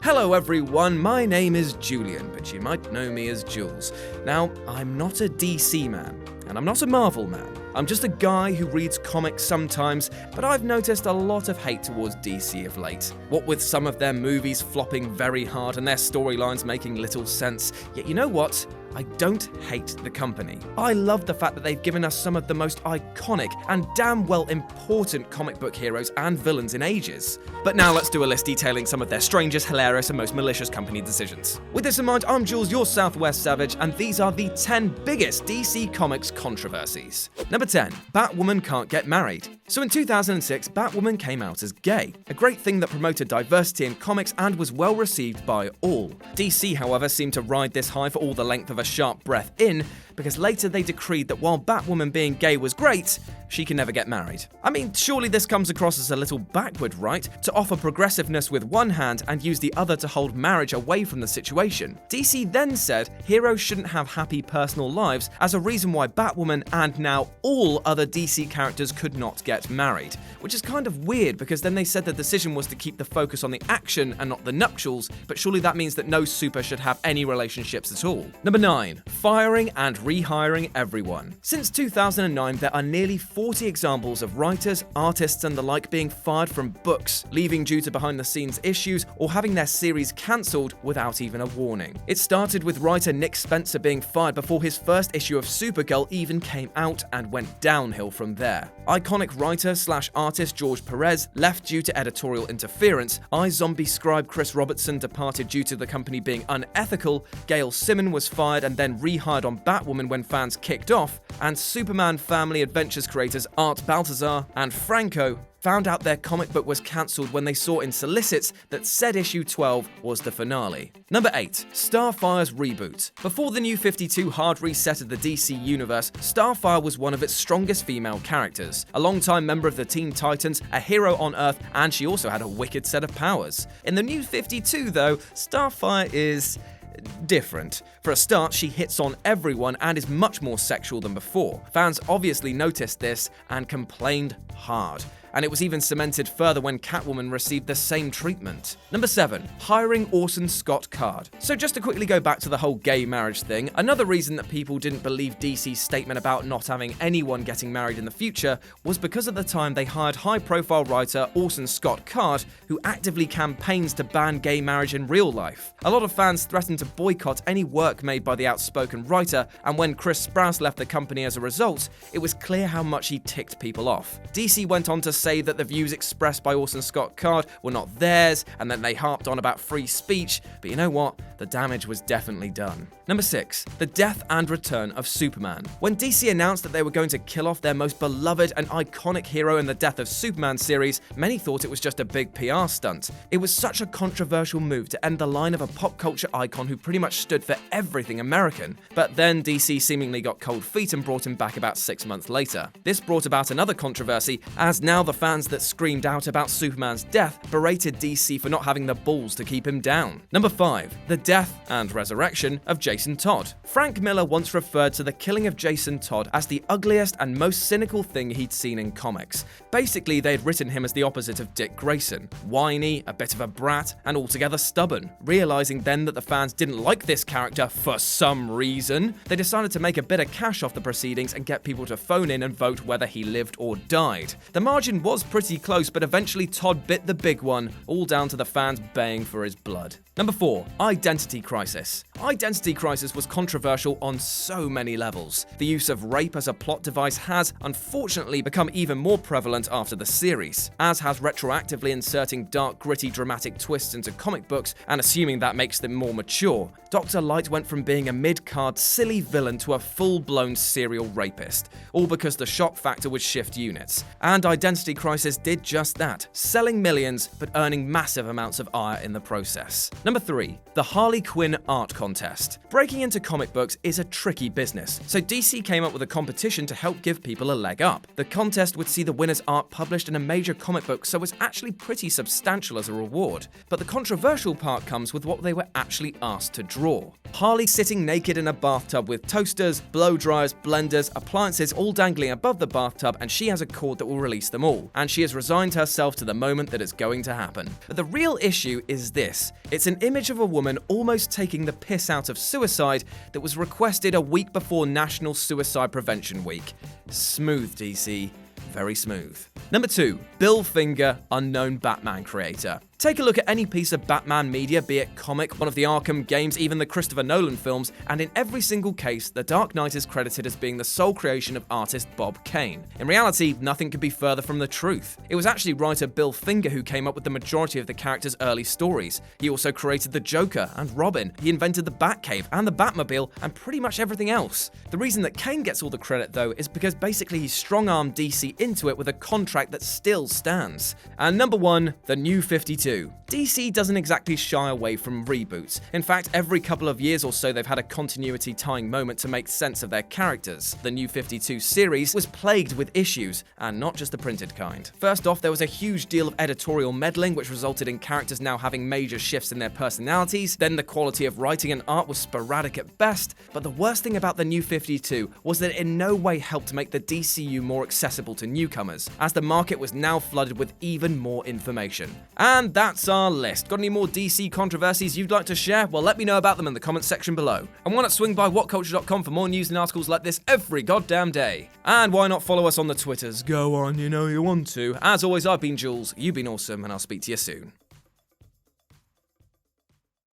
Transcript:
Hello everyone, my name is Julian, but you might know me as Jules. Now, I'm not a DC man, and I'm not a Marvel man. I'm just a guy who reads comics sometimes, but I've noticed a lot of hate towards DC of late. What with some of their movies flopping very hard and their storylines making little sense. Yet you know what? I don't hate the company. I love the fact that they've given us some of the most iconic and damn well important comic book heroes and villains in ages. But now let's do a list detailing some of their strangest, hilarious, and most malicious company decisions. With this in mind, I'm Jules, your Southwest Savage, and these are the 10 biggest DC Comics controversies. Number 10. Batwoman can't get married. So in 2006, Batwoman came out as gay, a great thing that promoted diversity in comics and was well received by all. DC, however, seemed to ride this high for all the length of a sharp breath in, because later they decreed that while Batwoman being gay was great, she can never get married. I mean, surely this comes across as a little backward, right? To offer progressiveness with one hand and use the other to hold marriage away from the situation. DC then said heroes shouldn't have happy personal lives as a reason why Batwoman and now all other DC characters could not get married. Which is kind of weird because then they said the decision was to keep the focus on the action and not the nuptials, but surely that means that no super should have any relationships at all. Number 9. Firing and rehiring everyone. Since 2009, there are nearly 40 examples of writers, artists, and the like being fired from books, leaving due to behind-the-scenes issues or having their series cancelled without even a warning. It started with writer Nick Spencer being fired before his first issue of Supergirl even came out and went downhill from there. Iconic writer/artist George Perez left due to editorial interference, iZombie scribe Chris Robertson departed due to the company being unethical, Gail Simon was fired and then rehired on Batwoman when fans kicked off, and Superman Family Adventures creators Art Baltazar and Franco found out their comic book was cancelled when they saw in solicits that said issue 12 was the finale. Number 8. Starfire's reboot. Before the New 52 hard reset of the DC universe, Starfire was one of its strongest female characters. A longtime member of the Teen Titans, a hero on Earth, and she also had a wicked set of powers. In the New 52 though, Starfire is different. For a start, she hits on everyone and is much more sexual than before. Fans obviously noticed this and complained hard. And it was even cemented further when Catwoman received the same treatment. Number 7. Hiring Orson Scott Card. So just to quickly go back to the whole gay marriage thing, another reason that people didn't believe DC's statement about not having anyone getting married in the future was because at the time they hired high-profile writer Orson Scott Card, who actively campaigns to ban gay marriage in real life. A lot of fans threatened to boycott any work made by the outspoken writer, and when Chris Sprouse left the company as a result, it was clear how much he ticked people off. DC went on to say that the views expressed by Orson Scott Card were not theirs, and then they harped on about free speech, but you know what? The damage was definitely done. Number 6. The death and return of Superman. When DC announced that they were going to kill off their most beloved and iconic hero in the Death of Superman series, many thought it was just a big PR stunt. It was such a controversial move to end the line of a pop culture icon who pretty much stood for everything American. But then DC seemingly got cold feet and brought him back about 6 months later. This brought about another controversy, as now the fans that screamed out about Superman's death berated DC for not having the balls to keep him down. Number 5. The death and resurrection of Jason Todd. Frank Miller once referred to the killing of Jason Todd as the ugliest and most cynical thing he'd seen in comics. Basically, they'd written him as the opposite of Dick Grayson. Whiny, a bit of a brat, and altogether stubborn. Realizing then that the fans didn't like this character for some reason, they decided to make a bit of cash off the proceedings and get people to phone in and vote whether he lived or died. The margin was pretty close, but eventually Todd bit the big one, all down to the fans baying for his blood. Number 4. Identity Crisis. Identity Crisis was controversial on so many levels. The use of rape as a plot device has, unfortunately, become even more prevalent after the series, as has retroactively inserting dark, gritty, dramatic twists into comic books and assuming that makes them more mature. Dr. Light went from being a mid-card, silly villain to a full-blown serial rapist, all because the shock factor would shift units. And Identity Crisis did just that, selling millions but earning massive amounts of ire in the process. Number 3. The HARLEY Harley Quinn Art Contest. Breaking into comic books is a tricky business, so DC came up with a competition to help give people a leg up. The contest would see the winner's art published in a major comic book, so it's actually pretty substantial as a reward. But the controversial part comes with what they were actually asked to draw. Harley sitting naked in a bathtub with toasters, blow dryers, blenders, appliances all dangling above the bathtub, and she has a cord that will release them all. And she has resigned herself to the moment that is going to happen. But the real issue is this. It's an image of a woman almost taking the piss out of suicide that was requested a week before National Suicide Prevention Week. Smooth, DC. Very smooth. Number 2. Bill Finger, unknown Batman creator. Take a look at any piece of Batman media, be it comic, one of the Arkham games, even the Christopher Nolan films, and in every single case, The Dark Knight is credited as being the sole creation of artist Bob Kane. In reality, nothing could be further from the truth. It was actually writer Bill Finger who came up with the majority of the character's early stories. He also created the Joker and Robin. He invented the Batcave and the Batmobile and pretty much everything else. The reason that Kane gets all the credit, though, is because basically he strong-armed DC into it with a contract that still stands. And number 1, the New 52. DC doesn't exactly shy away from reboots. In fact, every couple of years or so they've had a continuity-tying moment to make sense of their characters. The New 52 series was plagued with issues, and not just the printed kind. First off, there was a huge deal of editorial meddling, which resulted in characters now having major shifts in their personalities. Then the quality of writing and art was sporadic at best. But the worst thing about the New 52 was that it in no way helped make the DCU more accessible to newcomers, as the market was now flooded with even more information. And that's our list. Got any more DC controversies you'd like to share? Well, let me know about them in the comments section below. And why not swing by whatculture.com for more news and articles like this every goddamn day? And why not follow us on the Twitters? Go on, you know you want to. As always, I've been Jules, you've been awesome, and I'll speak to you soon.